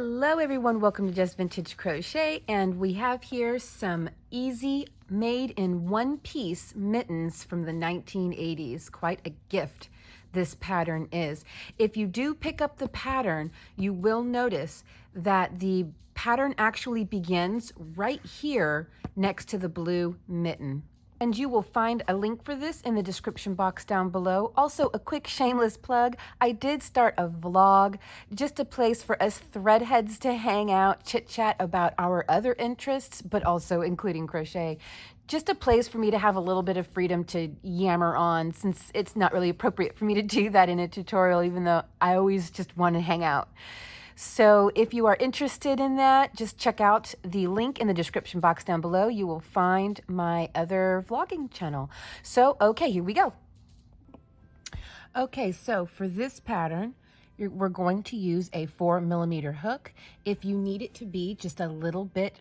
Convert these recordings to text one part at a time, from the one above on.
Hello everyone, welcome to Just Vintage Crochet, and we have here some easy made in one piece mittens from the 1980s. Quite a gift this pattern is. If you do pick up the pattern, you will notice that the pattern actually begins right here next to the blue mitten. And you will find a link for this in the description box down below. Also, a quick shameless plug. I did start a vlog, just a place for us threadheads to hang out, chit-chat about our other interests, but also including crochet. Just a place for me to have a little bit of freedom to yammer on, since it's not really appropriate for me to do that in a tutorial, even though I always just want to hang out. So if you are interested in that, just check out the link in the description box down below. You will find my other vlogging channel. So, okay, here we go. Okay, so for this pattern, we're going to use a 4mm hook. If you need it to be just a little bit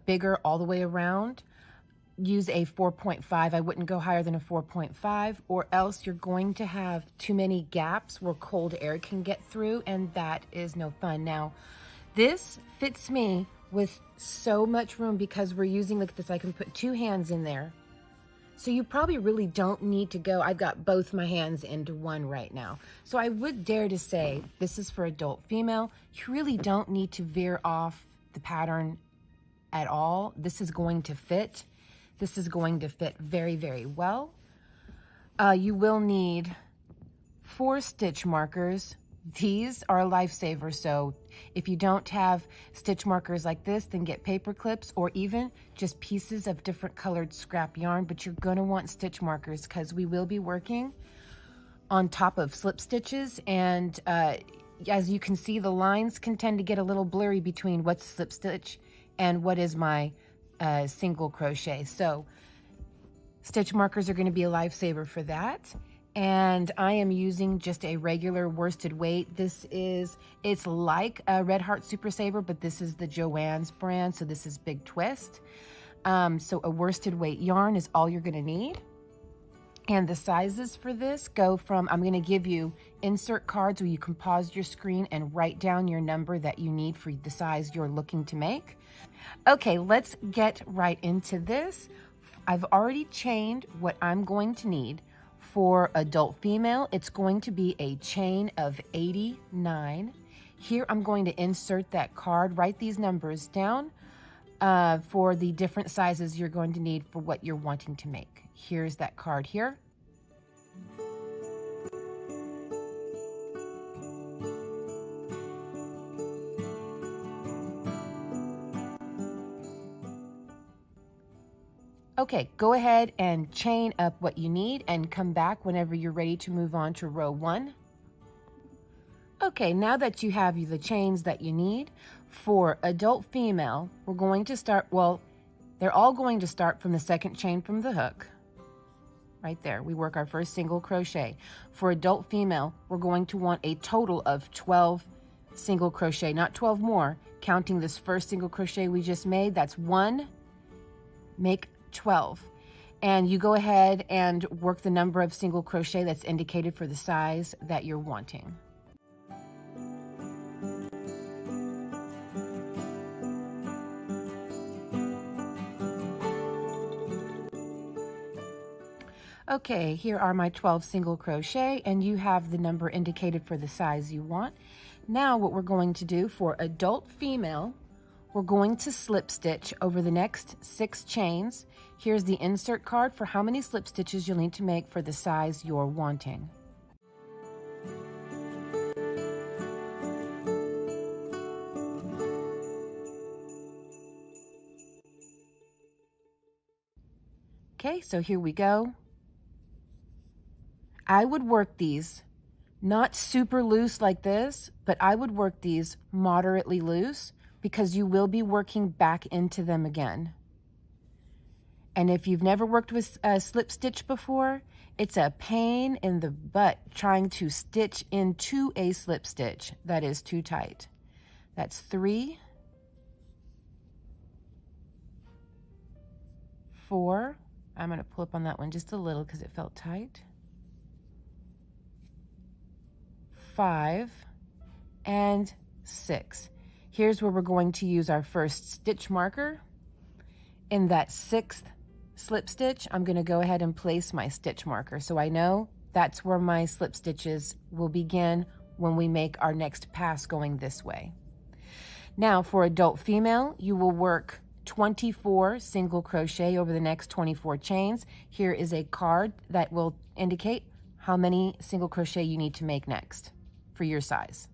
bigger all the way around, use a 4.5. I wouldn't go higher than a 4.5, or else you're going to have too many gaps where cold air can get through, and that is no fun. Now, this fits me with so much room because we're using, look at this, I can put two hands in there. So you probably really don't need to go, I've got both my hands into one right now. So I would dare to say this is for adult female. You really don't need to veer off the pattern at all. This is going to fit. This is going to fit very, very well. You will need 4 stitch markers. These are a lifesaver, so if you don't have stitch markers like this, then get paper clips or even just pieces of different colored scrap yarn, but you're gonna want stitch markers because we will be working on top of slip stitches, and as you can see, the lines can tend to get a little blurry between what's slip stitch and what is my single crochet. So stitch markers are going to be a lifesaver for that. And I am using just a regular worsted weight. It's like a Red Heart Super Saver, but this is the Joann's brand, so this is Big Twist. So a worsted weight yarn is all you're going to need. And the sizes for this go from, I'm going to give you insert cards where you can pause your screen and write down your number that you need for the size you're looking to make. Okay, let's get right into this. I've already chained what I'm going to need. For adult female, it's going to be a chain of 89. Here I'm going to insert that card, write these numbers down for the different sizes you're going to need for what you're wanting to make. Here's that card here. Okay, go ahead and chain up what you need and come back whenever you're ready to move on to row 1. Okay, now that you have the chains that you need, for adult female, we're going to start, well, they're all going to start from the second chain from the hook. Right there, we work our first single crochet. For adult female, we're going to want a total of 12 single crochet, not 12 more, counting this first single crochet we just made. That's 1, make 12, and you go ahead and work the number of single crochet that's indicated for the size that you're wanting. Okay, here are my 12 single crochet, and you have the number indicated for the size you want. Now what we're going to do for adult female, we're going to slip stitch over the next 6 chains. Here's the insert card for how many slip stitches you'll need to make for the size you're wanting. Okay, so here we go. I would work these not super loose like this, but I would work these moderately loose because you will be working back into them again. And if you've never worked with a slip stitch before, it's a pain in the butt trying to stitch into a slip stitch that is too tight. That's 3, 4. I'm going to pull up on that one just a little because it felt tight. 5 and 6. here's where we're going to use our first stitch marker. In that 6th slip stitch, I'm going to go ahead and place my stitch marker so I know that's where my slip stitches will begin when we make our next pass going this way. Now for adult female, you will work 24 single crochet over the next 24 chains. Here is a card that will indicate how many single crochet you need to make next for your size.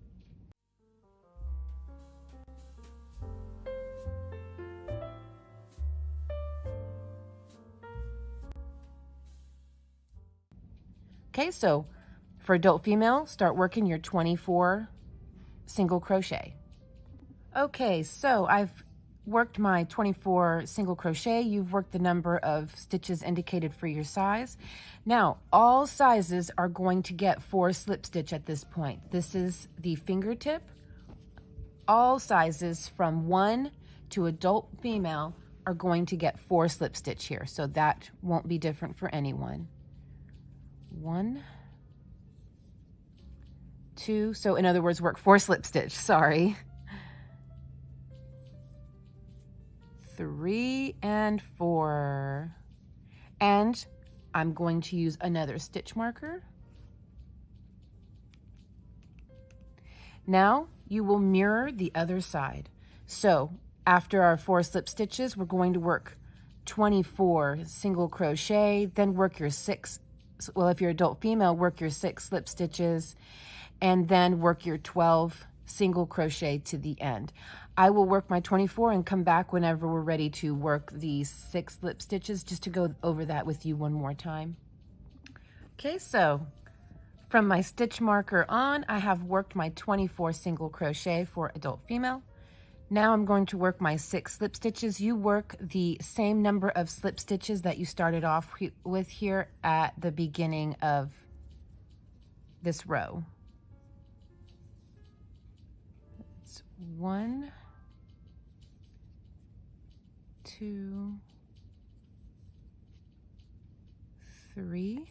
Okay, so for adult female, start working your 24 single crochet. Okay, so I've worked my 24 single crochet. You've worked the number of stitches indicated for your size. Now, all sizes are going to get 4 slip stitch at this point. This is the fingertip. All sizes from 1 to adult female are going to get 4 slip stitch here, so that won't be different for anyone. 1, 2, so in other words, work 4 slip stitch, sorry. 3 and 4. And I'm going to use another stitch marker. Now you will mirror the other side. So after our 4 slip stitches, we're going to work 24 single crochet, then work your 6, well, if you're adult female, work your 6 slip stitches, and then work your 12 single crochet to the end. I will work my 24 and come back whenever we're ready to work the 6 slip stitches, just to go over that with you one more time. Okay, so from my stitch marker on, I have worked my 24 single crochet for adult female. Now I'm going to work my 6 slip stitches. You work the same number of slip stitches that you started off with here at the beginning of this row. It's 1, 2, 3,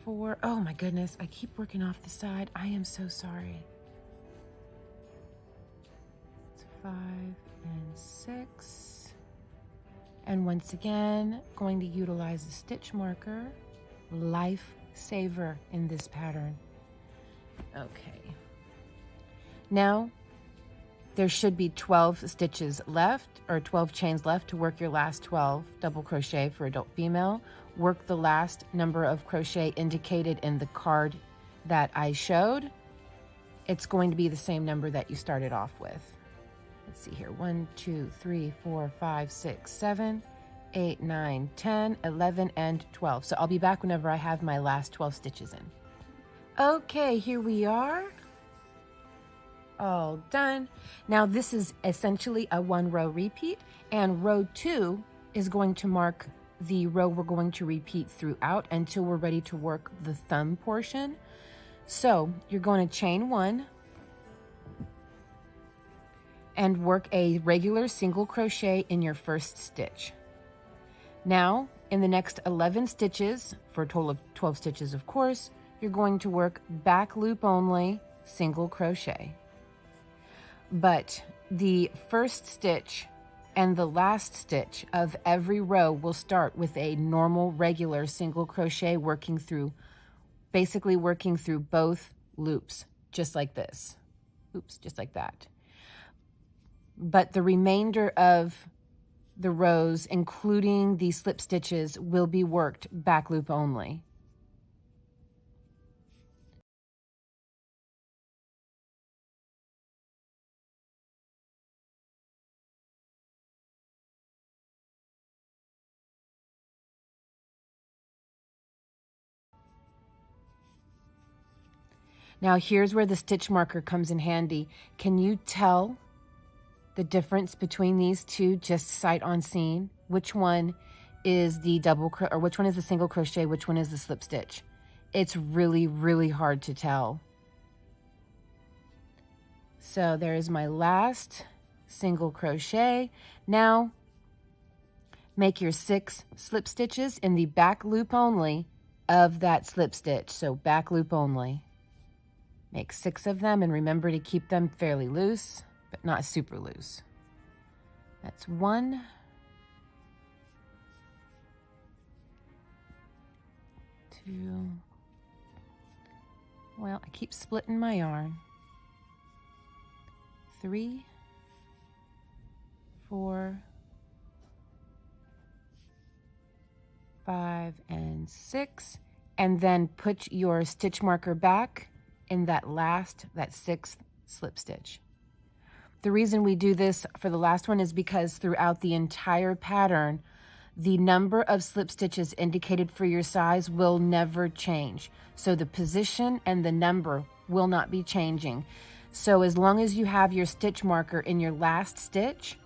4. Oh my goodness, I keep working off the side. I am so sorry. 5 and 6. And once again, going to utilize a stitch marker, lifesaver in this pattern. Okay. Now, there should be 12 stitches left, or 12 chains left to work your last 12 double crochet for adult female. Work the last number of crochet indicated in the card that I showed. It's going to be the same number that you started off with. Let's see here, 1, 2, 3, 4, 5, 6, 7, 8, 9, 10, 11, and 12. So I'll be back whenever I have my last 12 stitches in. Okay, here we are. All done. Now this is essentially a 1-row repeat, and row 2 is going to mark the row we're going to repeat throughout until we're ready to work the thumb portion. So you're going to chain 1 and work a regular single crochet in your first stitch. Now, in the next 11 stitches, for a total of 12 stitches of course, you're going to work back loop only, single crochet. But the first stitch and the last stitch of every row will start with a normal, regular single crochet working through, basically working through both loops, just like this. Oops, just like that. But the remainder of the rows, including the slip stitches, will be worked back loop only. Now here's where the stitch marker comes in handy. Can you tell the difference between these two just sight unseen? Which one is the or which one is the single crochet, which one is the slip stitch? It's really, really hard to tell. So there's my last single crochet. Now make your 6 slip stitches in the back loop only of that slip stitch. So back loop only. Make 6 of them, and remember to keep them fairly loose, but not super loose. That's 1, 2, well, I keep splitting my yarn. 3, 4, 5, and 6, and then put your stitch marker back in that 6th slip stitch. The reason we do this for the last one is because throughout the entire pattern, the number of slip stitches indicated for your size will never change. So the position and the number will not be changing. So as long as you have your stitch marker in your last stitch,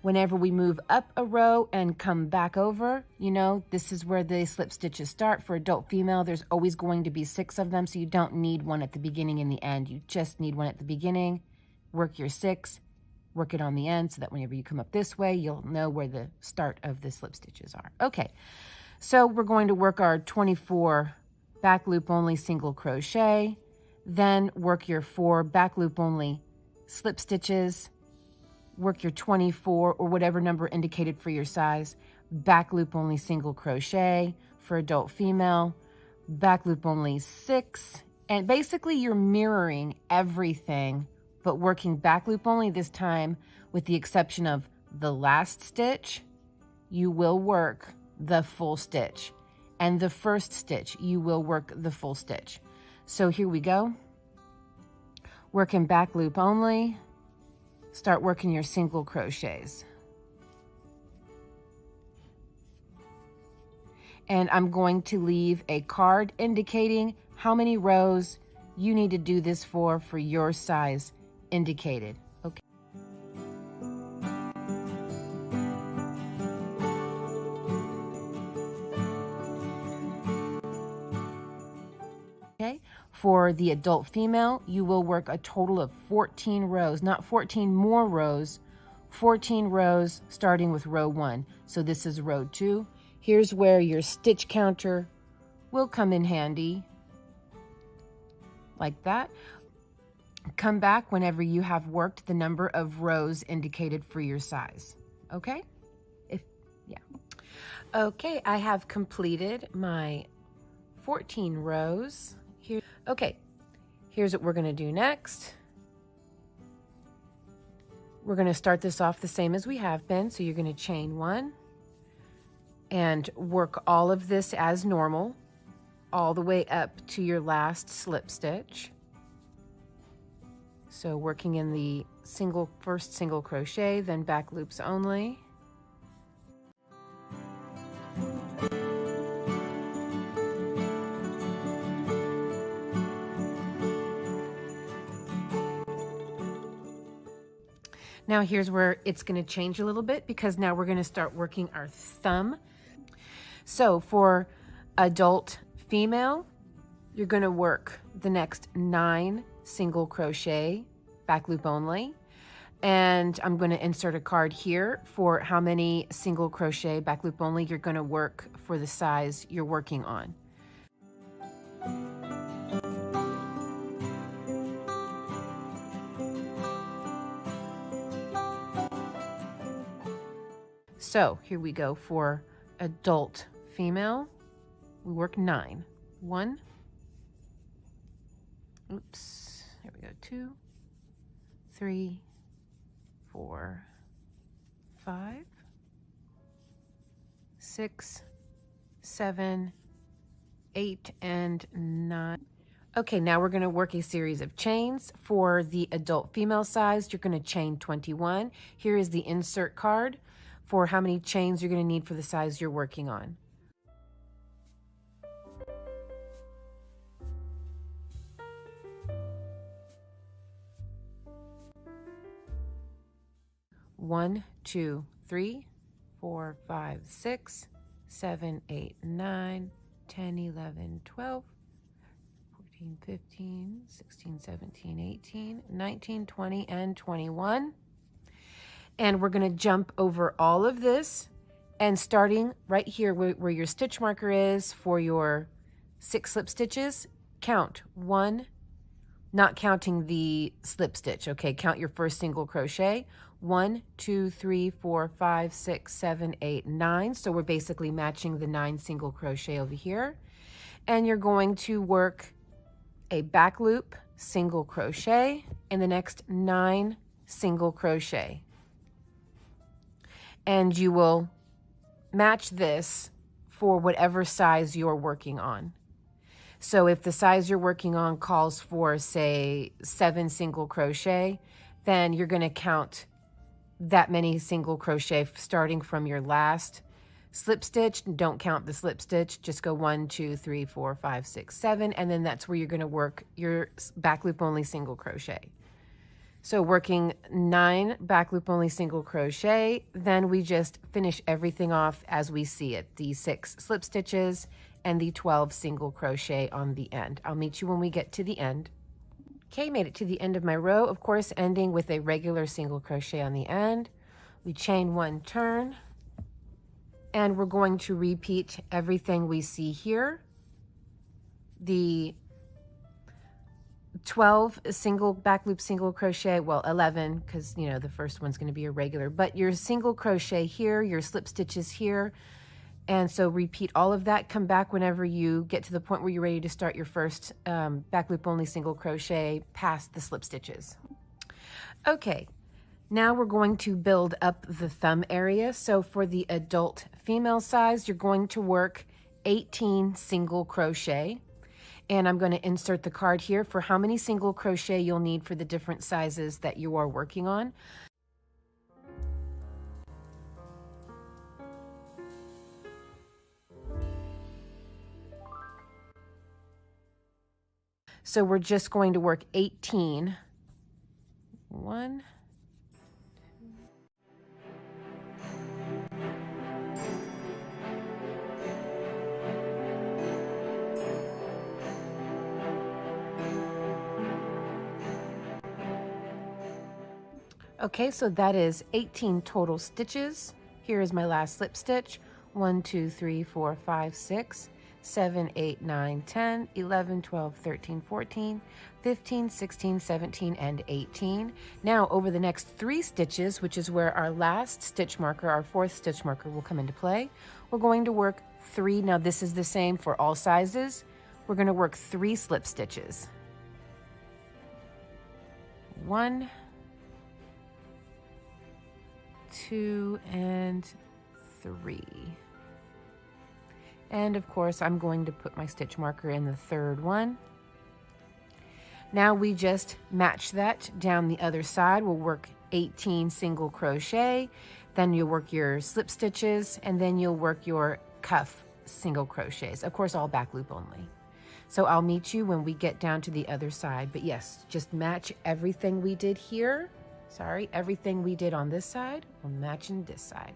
whenever we move up a row and come back over, you know, this is where the slip stitches start. For adult female, there's always going to be 6 of them, so you don't need one at the beginning and the end. You just need one at the beginning. Work your 6, work it on the end so that whenever you come up this way, you'll know where the start of the slip stitches are. Okay, so we're going to work our 24 back loop only single crochet, then work your 4 back loop only slip stitches, work your 24 or whatever number indicated for your size, back loop only single crochet for adult female, back loop only 6, and basically you're mirroring everything but working back loop only this time, with the exception of the last stitch, you will work the full stitch, and the first stitch, you will work the full stitch. So here we go. Working back loop only, start working your single crochets. And I'm going to leave a card indicating how many rows you need to do this for your size indicated. Okay. Okay. For the adult female, you will work a total of 14 rows, not 14 more rows, 14 rows starting with row 1. So this is row 2. Here's where your stitch counter will come in handy, like that. Come back whenever you have worked the number of rows indicated for your size. Okay? Okay, I have completed my 14 rows here. Okay, here's what we're going to do next. We're going to start this off the same as we have been. So you're going to chain 1 and work all of this as normal, all the way up to your last slip stitch. So working in the first single crochet, then back loops only. Now here's where it's going to change a little bit, because now we're going to start working our thumb. So for adult female, you're going to work the next 9 single crochet, back loop only, and I'm going to insert a card here for how many single crochet, back loop only you're going to work for the size you're working on. So here we go for adult female. We work 9. 1, oops, there we go, 2, 3, 4, 5, 6, 7, 8, and 9. Okay, now we're going to work a series of chains. For the adult female size, you're going to chain 21. Here is the insert card for how many chains you're going to need for the size you're working on. One, 2, 3, 4, 5, 6, 7, 8, 9, 10, 11, 12, 14, 15, 16, 17, 18, 19, 20, and 21. And we're going to jump over all of this, and starting right here where your stitch marker is for your 6 slip stitches, count 1, not counting the slip stitch. Okay, count your first single crochet. 1, 2, 3, 4, 5, 6, 7, 8, 9. So we're basically matching the 9 single crochet over here. And you're going to work a back loop, single crochet, in the next 9 single crochet. And you will match this for whatever size you're working on. So if the size you're working on calls for, say, 7 single crochet, then you're going to count that many single crochet starting from your last slip stitch. Don't count the slip stitch, just go 1, 2, 3, 4, 5, 6, 7, and then that's where you're going to work your back loop only single crochet. So working 9 back loop only single crochet, then we just finish everything off as we see it, the 6 slip stitches and the 12 single crochet on the end. I'll meet you when we get to the end. Okay, made it to the end of my row, of course ending with a regular single crochet on the end. We chain 1 turn, and we're going to repeat everything we see here. The 12 single back loop single crochet, well 11, because you know the first one's going to be a regular, but your single crochet here, your slip stitches here, and so repeat all of that. Come back whenever you get to the point where you're ready to start your first back loop only single crochet past the slip stitches. Okay, now we're going to build up the thumb area. So for the adult female size, you're going to work 18 single crochet. And I'm going to insert the card here for how many single crochet you'll need for the different sizes that you are working on. So we're just going to work 18. 1, okay, so that is 18 total stitches. Here is my last slip stitch. 1, 2, 3, 4, 5, 6, 7, 8, 9, 10, 11, 12, 13, 14, 15, 16, 17, and 18. Now over the next 3 stitches, which is where our last stitch marker, our 4th stitch marker, will come into play, we're going to work 3. Now this is the same for all sizes. We're going to work 3 slip stitches. 1, 2, and 3. And of course, I'm going to put my stitch marker in the 3rd one. Now we just match that down the other side. We'll work 18 single crochet, then you'll work your slip stitches, and then you'll work your cuff single crochets. Of course, all back loop only. So I'll meet you when we get down to the other side. But yes, just match everything we did here. Sorry, everything we did on this side, we'll match in this side.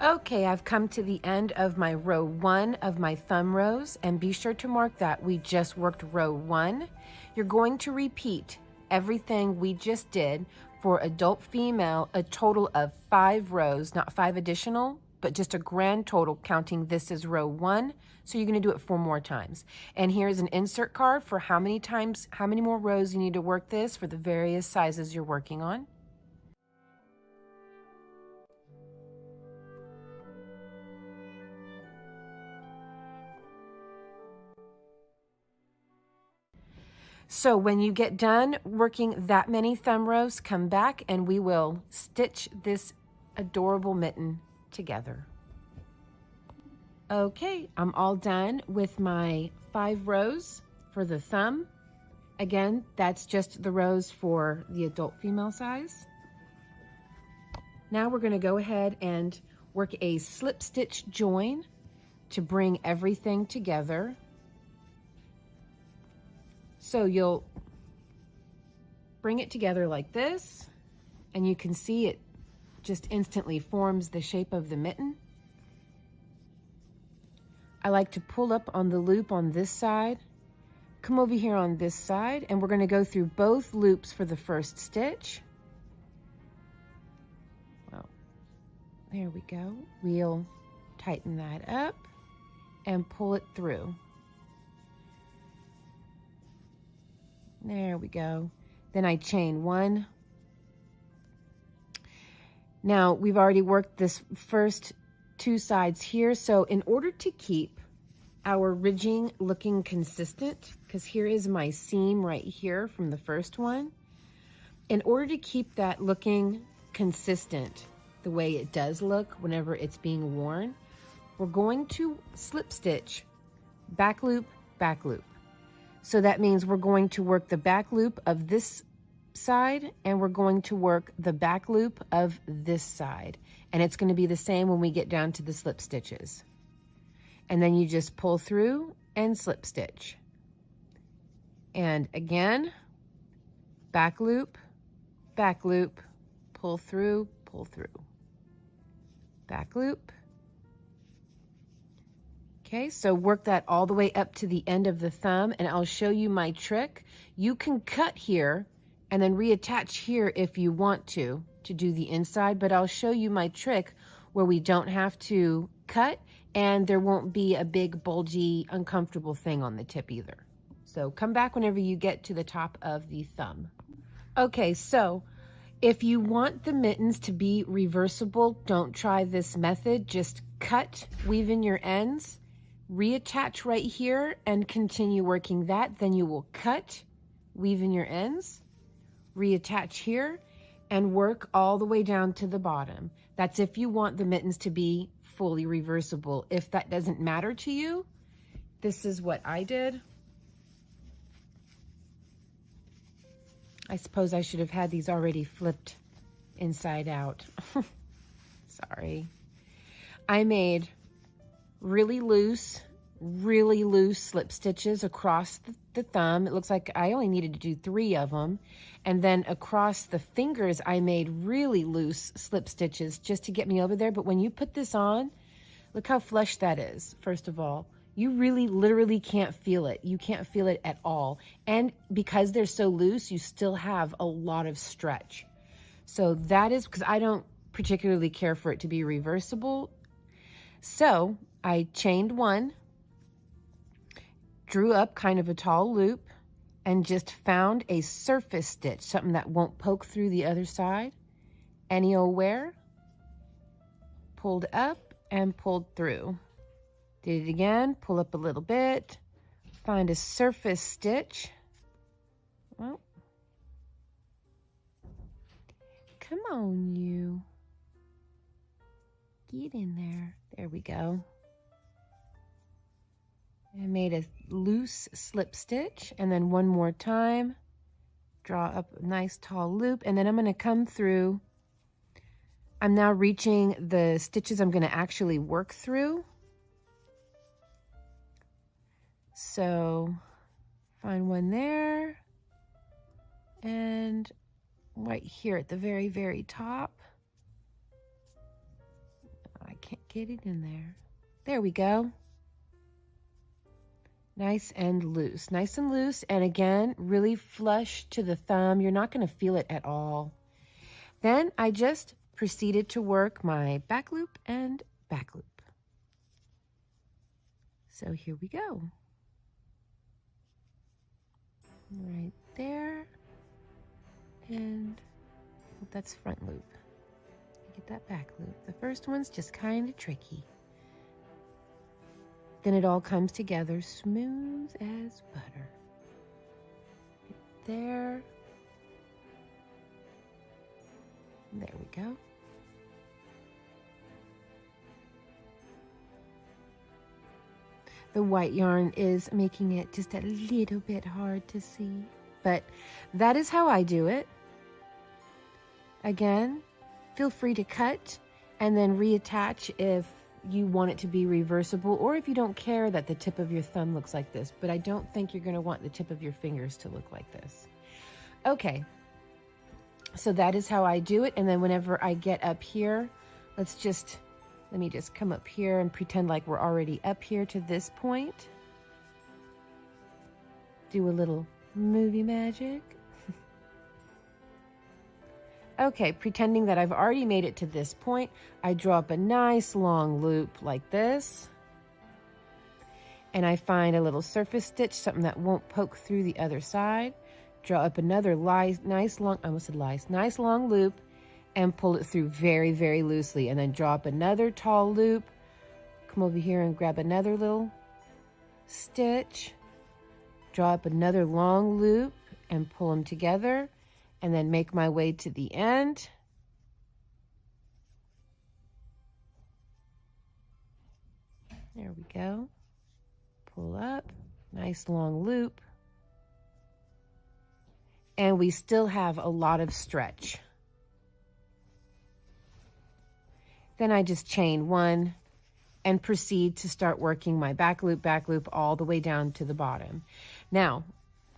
Okay, I've come to the end of my row 1 of my thumb rows, and be sure to mark that we just worked row 1. You're going to repeat everything we just did for adult female, a total of 5 rows, not 5 additional, but just a grand total counting this as row 1. So you're going to do it 4 more times. And here's an insert card for how many times, how many more rows you need to work this for the various sizes you're working on. So when you get done working that many thumb rows, come back and we will stitch this adorable mitten together. Okay, I'm all done with my 5 rows for the thumb. Again, that's just the rows for the adult female size. Now we're going to go ahead and work a slip stitch join to bring everything together. So you'll bring it together like this, and you can see it just instantly forms the shape of the mitten. I like to pull up on the loop on this side, come over here on this side, and we're going to go through both loops for the first stitch. Well, there we go. We'll tighten that up and pull it through. There we go. Then I chain 1. Now we've already worked this first 2 sides here, so in order to keep our ridging looking consistent, because here is my seam right here from the first one, in order to keep that looking consistent the way it does look whenever it's being worn, we're going to slip stitch back loop, back loop. So that means we're going to work the back loop of this side and we're going to work the back loop of this side. And it's going to be the same when we get down to the slip stitches. And then you just pull through and slip stitch. And again, back loop, pull through, back loop. Okay, so work that all the way up to the end of the thumb, and I'll show you my trick. You can cut here and then reattach here if you want to do the inside, but I'll show you my trick where we don't have to cut and there won't be a big bulgy uncomfortable thing on the tip either. So come back whenever you get to the top of the thumb. Okay, so if you want the mittens to be reversible, don't try this method. Just cut, weave in your ends, reattach right here and continue working that. Then you will cut, weave in your ends, reattach here, and work all the way down to the bottom. That's if you want the mittens to be fully reversible. If that doesn't matter to you, this is what I did. I suppose I should have had these already flipped inside out. Sorry. I made really loose slip stitches across the thumb. It looks like I only needed to do 3 of them. And then across the fingers, I made really loose slip stitches just to get me over there. But when you put this on, look how flush that is, first of all. You really literally can't feel it. You can't feel it at all. And because they're so loose, you still have a lot of stretch. So that is because I don't particularly care for it to be reversible. So I chained 1, drew up kind of a tall loop, and just found a surface stitch, something that won't poke through the other side. Any old where. Pulled up and pulled through. Did it again, pull up a little bit, find a surface stitch. Well, come on, you. Get in there. There we go. I made a loose slip stitch, and then one more time, draw up a nice tall loop, and then I'm going to come through. I'm now reaching the stitches I'm going to actually work through. So find one there, and right here at the very, very top. I can't get it in there. There we go. Nice and loose, and again, really flush to the thumb. You're not going to feel it at all. Then I just proceeded to work my back loop and back loop. So here we go. Right there, and that's front loop. Get that back loop. The first one's just kind of tricky. Then it all comes together smooth as butter. Right there. There we go. The white yarn is making it just a little bit hard to see, but that is how I do it. Again, feel free to cut and then reattach if you want it to be reversible, or if you don't care that the tip of your thumb looks like this, but I don't think you're going to want the tip of your fingers to look like this. Okay, so that is how I do it, and then whenever I get up here, let me just come up here and pretend like we're already up here to this point. Do a little movie magic. Okay, pretending that I've already made it to this point, I draw up a nice long loop like this. And I find a little surface stitch, something that won't poke through the other side. draw up another nice long loop, and pull it through very, very loosely, and then draw up another tall loop. Come over here and grab another little stitch, draw up another long loop and pull them together, and then make my way to the end. There we go. Pull up, nice long loop. And we still have a lot of stretch. Then I just chain one and proceed to start working my back loop all the way down to the bottom. Now,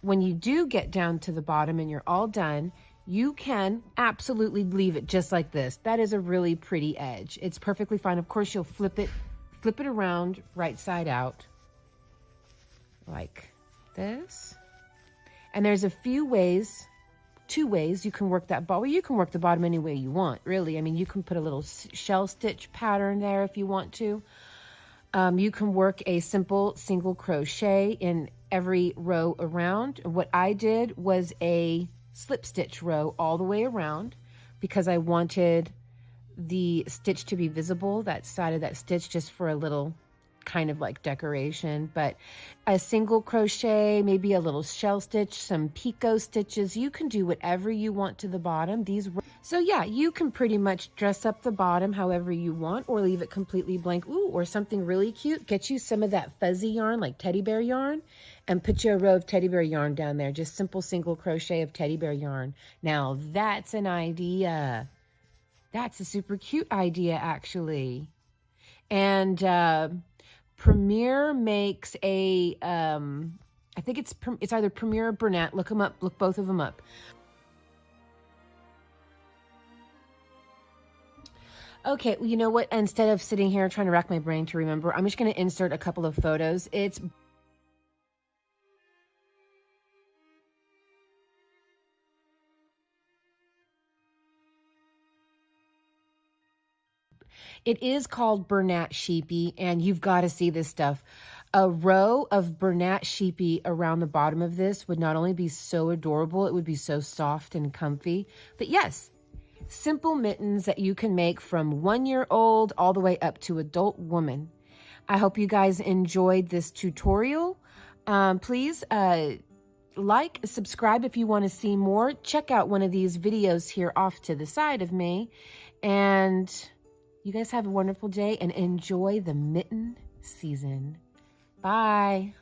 when you do get down to the bottom and you're all done, you can absolutely leave it just like this. That is a really pretty edge. It's perfectly fine. Of course, you'll flip it around right side out like this. And there's a few ways, 2 ways you can work that bottom. Well, you can work the bottom any way you want, really. I mean, you can put a little shell stitch pattern there if you want to. You can work a simple single crochet in every row around. What I did was a slip stitch row all the way around because I wanted the stitch to be visible, that side of that stitch, just for a little kind of like decoration. But a single crochet, maybe a little shell stitch, some picot stitches, you can do whatever you want to the bottom. So yeah, you can pretty much dress up the bottom however you want, or leave it completely blank. Ooh, or something really cute, get you some of that fuzzy yarn like teddy bear yarn and put you a row of teddy bear yarn down there. Just simple single crochet of teddy bear yarn. Now that's an idea. That's a super cute idea, actually. And Premier makes a, I think it's either Premier or Bernat. Look them up. Look both of them up. Okay, well, you know what? Instead of sitting here trying to rack my brain to remember, I'm just going to insert a couple of photos. It is called Bernat Sheepy, and you've got to see this stuff. A row of Bernat Sheepy around the bottom of this would not only be so adorable, it would be so soft and comfy. But yes, simple mittens that you can make from 1-year-old all the way up to adult woman. I hope you guys enjoyed this tutorial. Please like, subscribe if you want to see more. Check out one of these videos here off to the side of me. And you guys have a wonderful day and enjoy the mitten season. Bye.